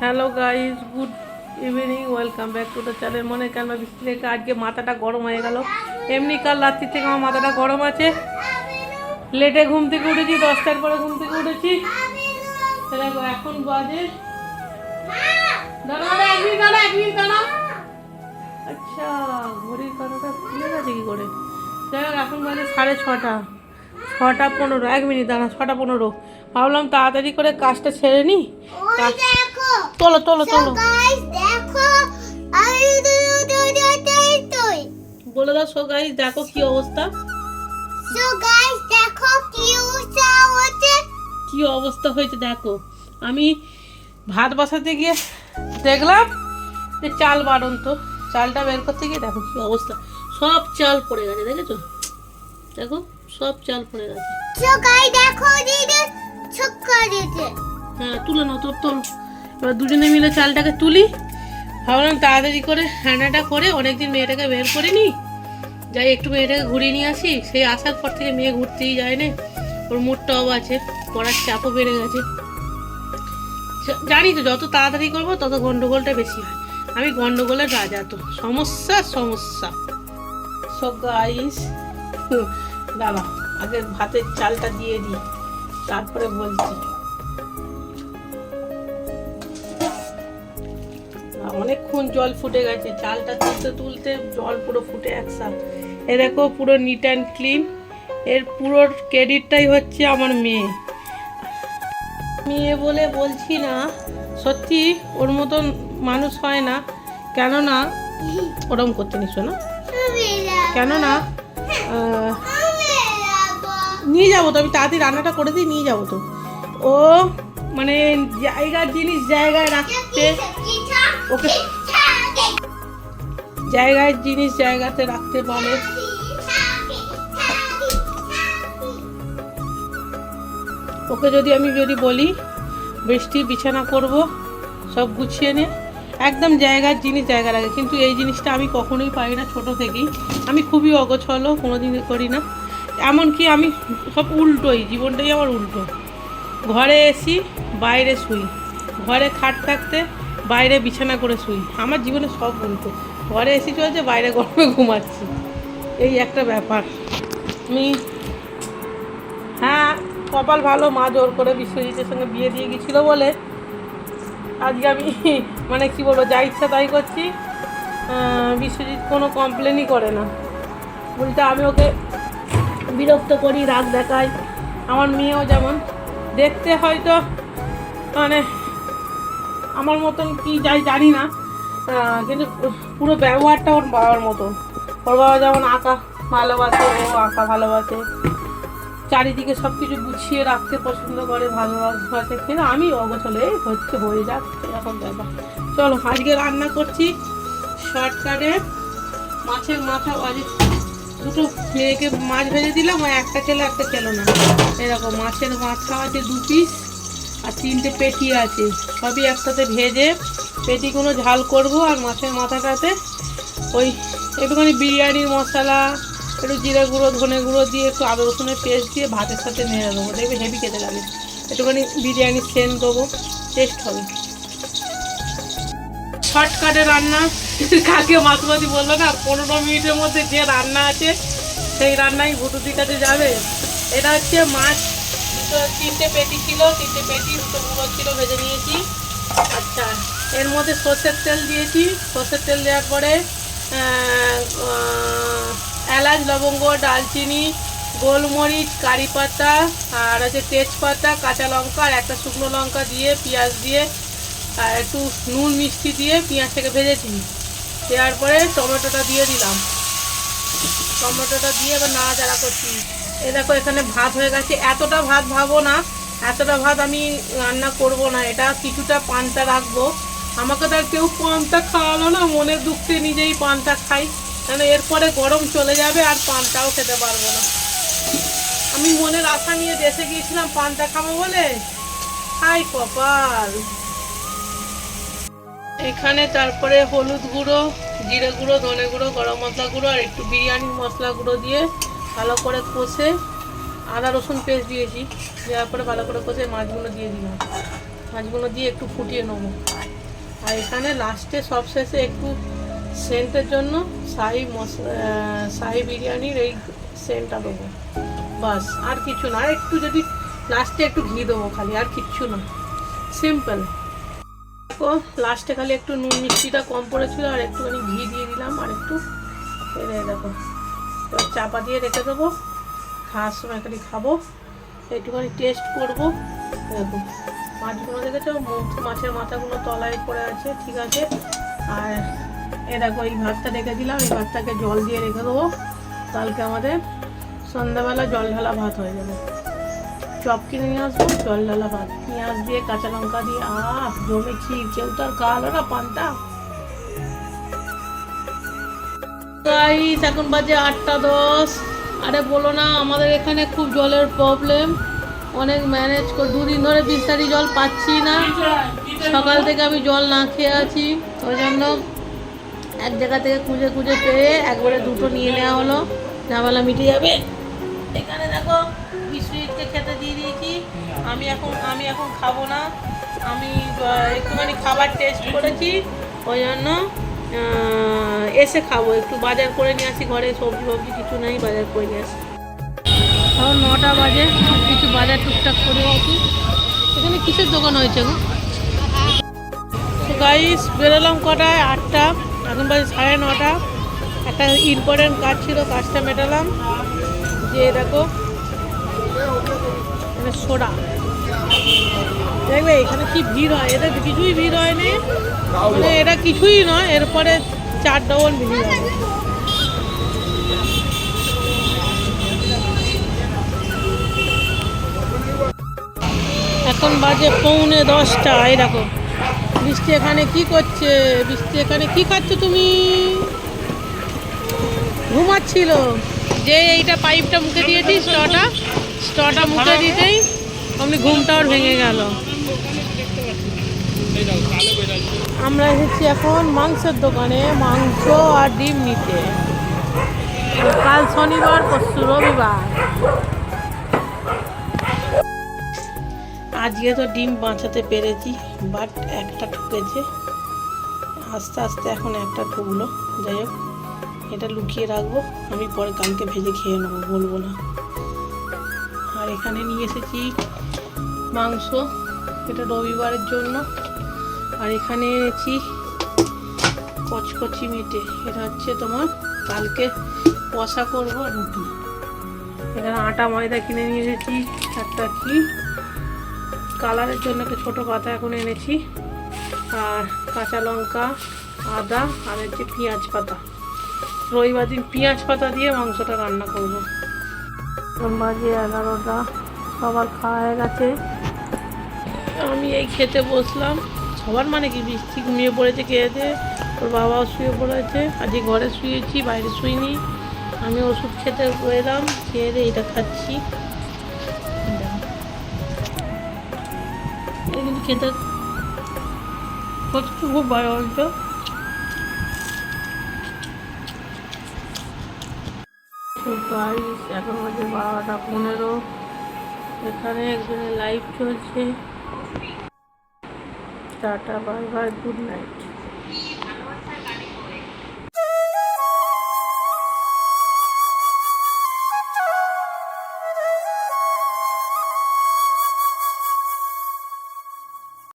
Hello guys, good evening, welcome back to the channel. মনে কেন বৃষ্টি থেকে আজকে মাথাটা গরম হয়ে গেল। এমনি কাল রাত্রি থেকে আমার মাথাটা গরম আছে। লেটে ঘুম থেকে উঠেছি, 10টার পরে ঘুম থেকে উঠেছি। দেখো এখন বাজে, আচ্ছা ঘড়ির কাঁটাটা খুলে গেছে কি করে। যাই হোক এখন বাজে 6:30, 6:15, 1 মিনিট দাঁড়া, 6:15। ভাবলাম তাড়াতাড়ি করে কাজটা ছেড়ে নি। তোলো তোলো তোলো, বলে দাও। সো গাইস দেখো কি অবস্থা, কি অবস্থা হয়েছে দেখো। আমি ভাত বসাতে গিয়ে দেখলাম যে চাল বাড়ন্ত, চালটা বের করতে গিয়ে দেখো কি অবস্থা, সব চাল পড়ে গেছে। দেখেছো, দেখো সব চাল পড়ে গেছে। হ্যাঁ তুলে নাও, তোর তোল। এবার দুজনে মিলে চালটাকে তুলি। ভাবলাম তাড়াতাড়ি করে রান্নাটা করে, অনেকদিন মেয়েটাকে বের করিনি, যাই একটু মেয়েটাকে ঘুরিয়ে নিয়ে আসি। সেই আসার পর থেকে মেয়ে ঘুরতেই যায় না, ওর মুডটা অফ আছে, পড়ার চাপও বেড়ে গেছে। জানি তো যত তাড়াতাড়ি করবো তত গন্ডগোলটা বেশি হয়। আমি গন্ডগোলের রাজা, তো সমস্যা সমস্যা। সব গাইস দাদা আগে ভাতের চালটা দিয়ে দিই, তারপরে বলছি। অনেকক্ষণ জল ফুটে গেছে, চালটা তুলতে তুলতে জল পুরো ফুটে একসাথে। এ দেখো পুরো নিট অ্যান্ড ক্লিন। এর পুরো ক্রেডিটটাই হচ্ছে আমার মেয়ে। মেয়ে বলে বলছি না, সত্যি ওর মতন মানুষ হয় না। কেননা ওরম করতে নিছো না, কেননা নিয়ে যাবো তো, আমি তাড়াতাড়ি রান্নাটা করে দিয়ে নিয়ে যাবো তো। ও মানে জায়গার জিনিস জায়গায় রাখতে, ওকে জায়গায় জিনিস জায়গাতে রাখতে পারে। ওকে যদি বলি বৃষ্টি বিছানা করব, সব গুছিয়ে নে, একদম জায়গার জিনিস জায়গা রাখে। কিন্তু এই জিনিসটা আমি কখনোই পারি না, ছোট থেকেই আমি খুবই অগোছালো, কোনোদিন করি না। এমনকি আমি সব উল্টোই, জীবনটাই আমার উল্টো। ঘরে এসি বাইরে শুই, ঘরে খাট থাকতে বাইরে বিছানা করে শুই। আমার জীবনে সব উল্টো, ঘরে এসি চলছে, বাইরে গরমে ঘুমাচ্ছি, এই একটা ব্যাপার। আমি হ্যাঁ কপাল ভালো, মা জোর করে বিশ্বজিতের সঙ্গে বিয়ে দিয়ে গেছিলো বলে আজকে আমি মানে কি বলবো, যা ইচ্ছা তাই করছি। বিশ্বজিৎ কোনো কমপ্লেনই করে না, উল্টা আমি ওকে বিরক্ত করি, রাগ দেখাই। আমার মেয়েও যেমন দেখতে হয়তো মানে আমার মতন কি যাই জানি না, কিন্তু পুরো ব্যবহারটা ওর বাবার মতন। ওর বাবা যেমন আঁকা ভালোবাসে, ও আঁকা ভালোবাসে, চারিদিকে সব কিছু গুছিয়ে রাখতে পছন্দ করে, ভালোবাসে। কিন্তু আমি অগোছালো, এই হচ্ছে হয়ে যাক এরকম ব্যাপার। চলো আজকে রান্না করছি শর্টকাটে মাছের মাথা। আজকে দুটো মেয়েকে মাছ ভেজে দিলাম, একটা খেলো একটা খেলো না। এরকম মাছের মাথা আছে 2 পিস, আর 3টে পেটি আছে, সবই একসাথে ভেজে পেটিগুলো ঝাল করব। আর মাছের মাথাটাতে ওই একটুখানি বিরিয়ানির মশলা, একটু জিরে গুঁড়ো ধনে গুঁড়ো দিয়ে, একটু আদা রসুনের পেস্ট দিয়ে ভাতের সাথে নেড়ে দেবো, দেখবে হেভি খেতে লাগে। একটুখানি বিরিয়ানির সেন্ট দেবো, টেস্ট হবে। শর্টকাটে রান্না, কাকে মাছবাজি বললো না, 15 মিনিটের মধ্যে যে রান্না আছে সেই রান্নাই ভুতুদির কাছে যাবে। এটা হচ্ছে মাছ, 3টে পেটি ছিল, 3টে পেটি 2 গুঁড়ো ছিল, ভেজে নিয়েছি। আচ্ছা এর মধ্যে সর্ষের তেল দিয়েছি, সর্ষের তেল দেওয়ার পরে এলাচ লবঙ্গ দালচিনি গোলমরিচ কারি পাতা আর হচ্ছে তেজপাতা কাঁচা লঙ্কা আর একটা শুকনো লঙ্কা দিয়ে, পেঁয়াজ দিয়ে আর একটু নুন মিষ্টি দিয়ে পেঁয়াজটাকে ভেজেছি। দেওয়ার পরে টমেটোটা দিয়ে দিলাম, টমেটোটা দিয়ে এবার নাড়াচাড়া করছি। এ দেখো এখানে ভাত হয়ে গেছে। এতটা ভাত ভাবো না, এতটা ভাত আমি রান্না করব না, এটা কিছুটা পান্তা রাখবো। আমাকে তো আর কেউ পান্তা খাওয়ালো না, মনের দুঃখে নিজেই পান্তা খাই, কারণ এরপরে গরম চলে যাবে আর পান্তাও খেতে পারবো না। আমি মনের আশা নিয়ে দেশে গিয়েছিলাম পান্তা খাবো বলে, হাই কপাল। এখানে তারপরে হলুদ গুঁড়ো, জিরে গুঁড়ো, ধনে গুঁড়ো, গরম মশলা গুঁড়ো আর একটু বিরিয়ানির মশলা গুঁড়ো দিয়ে ভালো করে কষে, আদা রসুন পেস্ট দিয়েছি, দেওয়ার পরে ভালো করে কষে মাছগুলো দিয়ে দিলাম। মাছগুলো দিয়ে একটু ফুটিয়ে নেবো। আর এখানে লাস্টে সবশেষে একটু সেন্টের জন্য শাহি বিরিয়ানির এই সেন্টটা দেবো, বাস। আর কিছু না, আর একটু যদি লাস্টে একটু ঘি দেবো খালি, আর কিচ্ছু না, সিম্পল। দেখো লাস্টে খালি একটু নুন মিষ্টিটা কম পড়েছিল, আর একটুখানি ঘি দিয়ে দিলাম, আর একটু দেখো। এবার চাপা দিয়ে রেখে দেবো, খাওয়ার সময় খালি খাবো, একটুখানি টেস্ট করবো। দেখো মাছগুলো দেখেছো, মাছের মাথাগুলো তলায় পড়ে আছে, ঠিক আছে। আর দেখো এই ভাতটা রেখে দিলাম, এই ভাতটাকে জল দিয়ে রেখে দেবো, কালকে আমাদের সন্ধ্যাবেলা জল ঢালা ভাত হয়ে যাবে। চপ কিনে নিয়ে আসবো, জল ঢালা ভাত, পেঁয়াজ দিয়ে কাঁচা লঙ্কা দিয়ে, জমেছি। কেউ তো আর খাওয়ালো না পান্তা। এখন বাজে 8:10। আরে বলো না, আমাদের এখানে খুব জলের প্রবলেম, অনেক ম্যানেজ করে 2 দিন ধরে বিস্তারি জল পাচ্ছি না। সকাল থেকে আমি জল না খেয়ে আছি, ওই জন্য এক জায়গা থেকে খুঁজে খুঁজে পেয়ে একবারে 2টো নিয়ে নেওয়া হলো, ঝামেলা মিটে যাবে। এখানে দেখো বিশ্বজিৎকে খেতে দিয়ে দিয়েছি। আমি এখন খাবো না, আমি একটুখানি খাবার টেস্ট করেছি, ওই জন্য এসে খাবো। একটু বাজার করে নিয়ে আসি, ঘরে সবজি কিছু নেই, বাজার করে নিয়ে আসি। এখন 9টা বাজে, কিছু বাজার টুকটাক করে আসি। এখানে কিসের দোকান হয়েছে গো? গাইস বেরোলাম কটায়? 8টা, এখন বাজে 9:30। একটা ইম্পর্টেন্ট কাজ ছিল, কাজটা মেটালাম। যে দেখো এখানে সোডা, দেখবে এখানে কি ভিড় হয়, এদের কিছুই ভিড় হয়নি, মানে এটা কিছুই নয়, এরপরে 4 ডবল ভিড় হবে। এখন বাজে 9:45। এই দেখো বৃষ্টি এখানে কি করছে, বৃষ্টি এখানে কি খাচ্ছ তুমি? ঘুমাচ্ছিল, যে এইটা পাইপটা মুখে দিয়েছি, স্টটা মুখে দিতেই অমনি ঘুমটা ওর ভেঙে গেল। আমরা এসেছি এখন মাংসের দোকানে, মাংস আর ডিম নিতে। কাল শনিবার, পরশু রবিবার। আজকে তো ডিম বাঁচাতে পেরেছি, বাট একটা ঠুকেছে, আস্তে আস্তে এখন একটা ঠুকলো। যাই হোক, এটা লুকিয়ে রাখবো, আমি পরে কালকে ভেজে খেয়ে নেবো, বলবো না। আর এখানে নিয়ে এসেছি মাংস, এটা রবিবারের জন্য। আর এখানে এনেছি কচকচি মেটে, এটা হচ্ছে তোমার কালকে কষা করবো রুটি। এখানে আটা ময়দা কিনে নিয়ে এসেছি, একটা কি কালারের জন্য একটা ছোটো পাতা এখন এনেছি, আর কাঁচা লঙ্কা, আদা, আর হচ্ছে পেঁয়াজ পাতা। রবিবার দিন পেঁয়াজ পাতা দিয়ে মাংসটা রান্না করবো। বাজে 11টা, সবার খাওয়া হয়ে গেছে, আমি এই খেতে বসলাম। সবার মানে কি, বৃষ্টি ঘুমিয়ে পড়েছে, খেয়েছে, ওর বাবাও শুয়ে পড়েছে। আজকে ঘরে শুয়েছি, বাইরে শুইনি। আমি ওষুধ খেতে এলাম, খেয়ে এইটা খাচ্ছি। কিন্তু খেতে খুব ভালো হতো। এখন বাজে 12:15। এখানে একজনের লাইভ চলছে। Tata, bye bye, good night.